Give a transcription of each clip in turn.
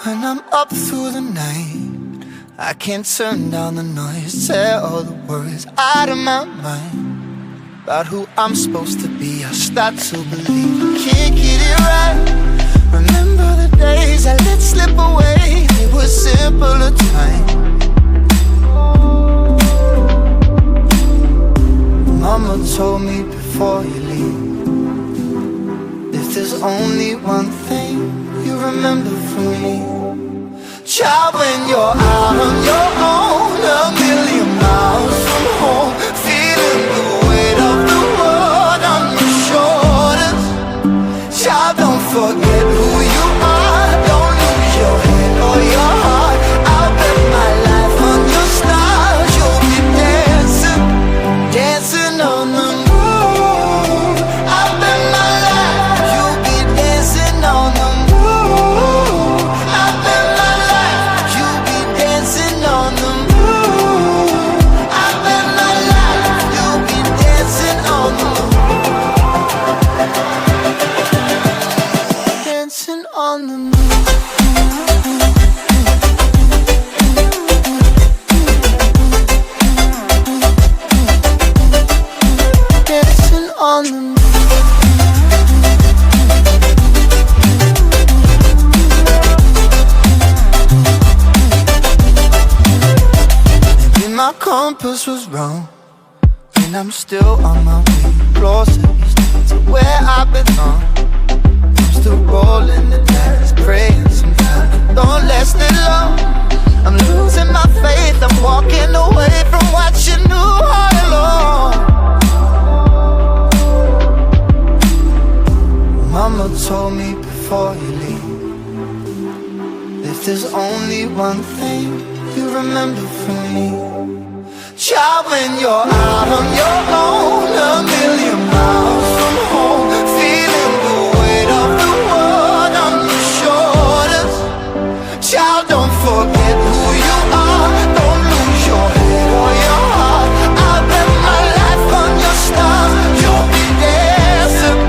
When I'm up through the night, I can't turn down the noise, tear all the worries out of my mind about who I'm supposed to be. I start to believe I can't get it right. Remember the days I let slip away, they were simpler times. Mama told me before you leave, if there's only one thing you remember from me, child, when you're out on your own, a million miles from home, feeling the weight of the world on your shoulders. Child, don't forget who you are, don't lose your head or your heart. I'll bet my life on your stars, you'll be dancing, dancing on the moon. I'll bet my life, you'll be dancing on the moon. I'll bet my life, you'll be dancing on the moon. I'll bet my life, you'll be dancing on the moon. Dancing on the moon. Dancing on the moon. Maybe my compass was wrong, and I'm still on my way, closer to where I belong. I'm still rolling the dice, praying sometimes don't last it long. I'm losing my faith, I'm walking away from what you knew all along. Mama told me before you leave, if there's only one thing you remember from me, child, when you're out on your own, a million miles from home, feeling the weight of the world on your shoulders. Child, don't forget who you are, don't lose your head or your heart. I'll bet my life on your stars, you'll be dancing,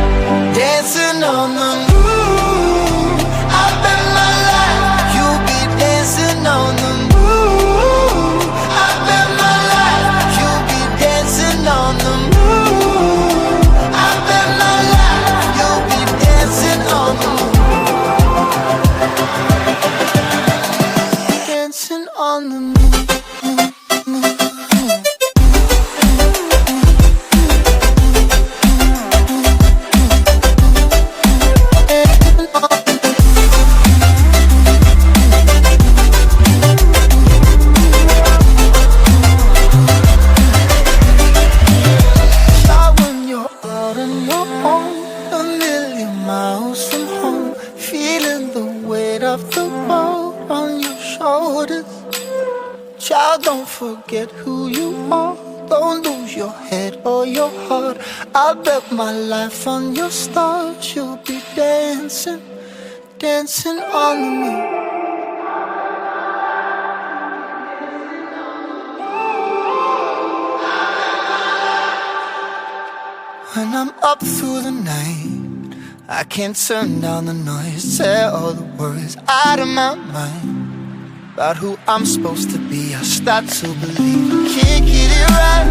dancing on the moon. I'll bet my life, you'll be dancing on the moon. I'll bet my life, you'll be dancing on the moon. I'll bet my life, you'll be dancing on the moon. Dancing on the moon. Child, when you're out on your own, a million miles from home, feeling the weight of the world on your shoulders. Child, don't forget who you are, don't lose your head or your heart. I'll bet my life on your stars, you'll be dancing, dancing on the moon. When I'm up through the night, I can't turn down the noise, tear all the worries out of my mind about who I'm supposed to be. I start to believe I can't get it right.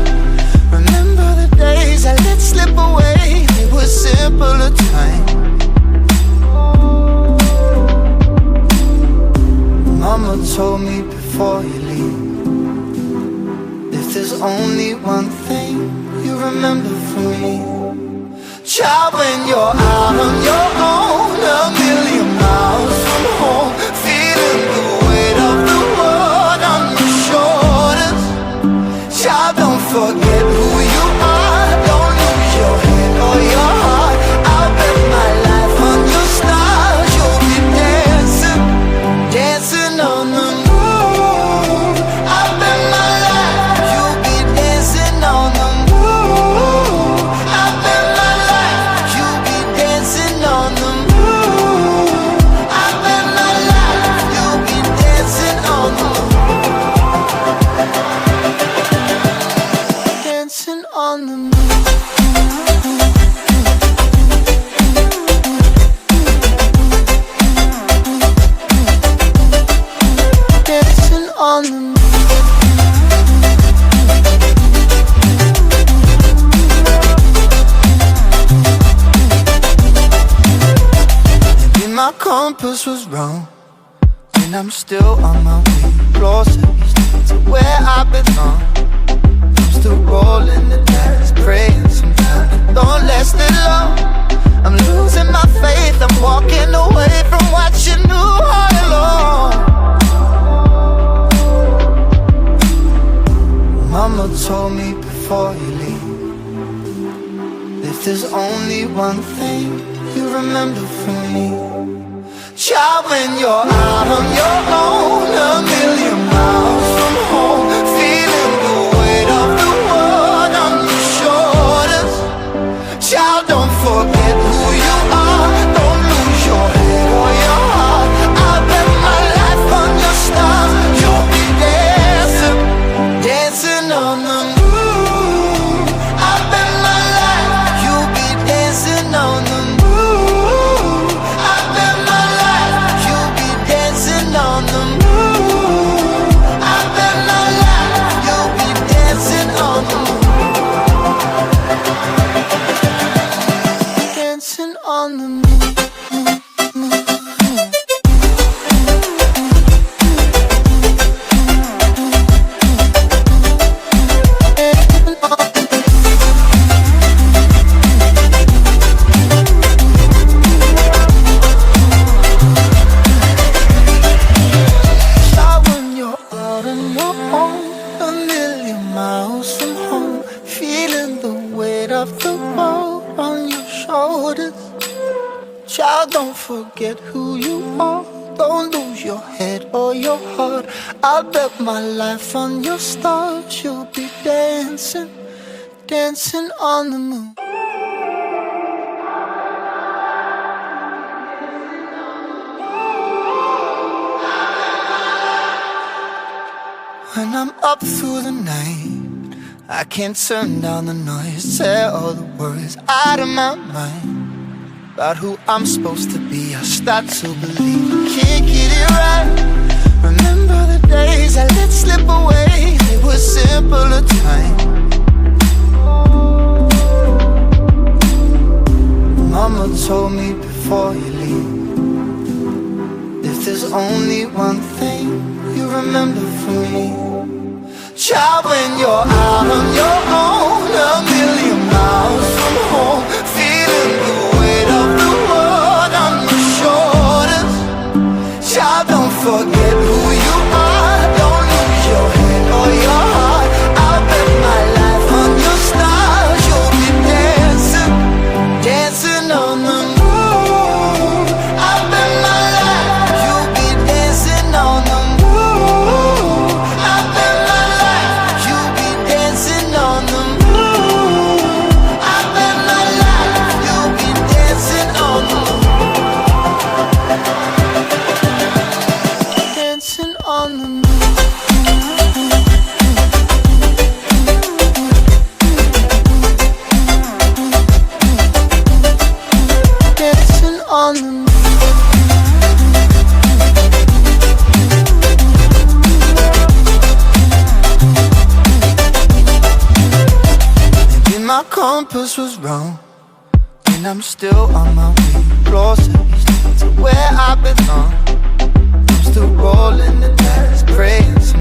Remember the days I let slip away, they were simpler times. Mama told me before you leave, if there's only one thing you remember from me, child, when you're out on your own, a million miles from home, feeling the weight of the world on your shoulders. Child, don't forget who you are, don't lose your head or your heart. I'll bet my life on your stars, you'll be dancing, dancing on the moon. I'll bet my life, you'll be dancing on the moon. I'll bet my life, you'll be dancing on the moon. compass was wrong, and I'm still on my way closer to where I belong. I'm still rolling the dice, praying sometimes it don't last it long. I'm losing my faith, I'm walking away from what you knew all along. Mama told me before you leave, if there's only one thing you remember from me, child, when you're out on your own, a million miles from home, feeling the weight of the world on your shoulders. Child, don't forget who you are, don't lose your head or your heart. I'll bet my life on your stars, you'll be dancing, dancing on the moon. I'll bet my life, you'll be dancing on the moon. I'll bet my life, you'll be dancing on the moon. I'll bet my life, you'll be dancing on the moon. Dancing on the moon. Child, don't forget who you are, don't lose your head or your heart. I'll bet my life on your stars, you'll be dancing, dancing on the moon. When I'm up through the night, I can't turn down the noise, tear all the worries out of my mind about who I'm supposed to be. I start to believe I can't get it right. Remember the days I let slip away, they were simpler times. Mama told me before you leave, if there's only one thing you remember from me, child, when you're out on your own, a million miles from home, feeling the weight of the world on your shoulders. Child, don't forget who you are, don't lose your head or your heart. I'll bet my life on your stars, you'll be dancing, dancing on the moon. I'll bet my life, you'll be dancing on the moon. I'll bet my life, you'll be dancing on the moon. I bet my life, you'll be dancing on the moon. Dancing on the moon. Dancing on the moon. Maybe my compass was wrong, and I'm still on my way closer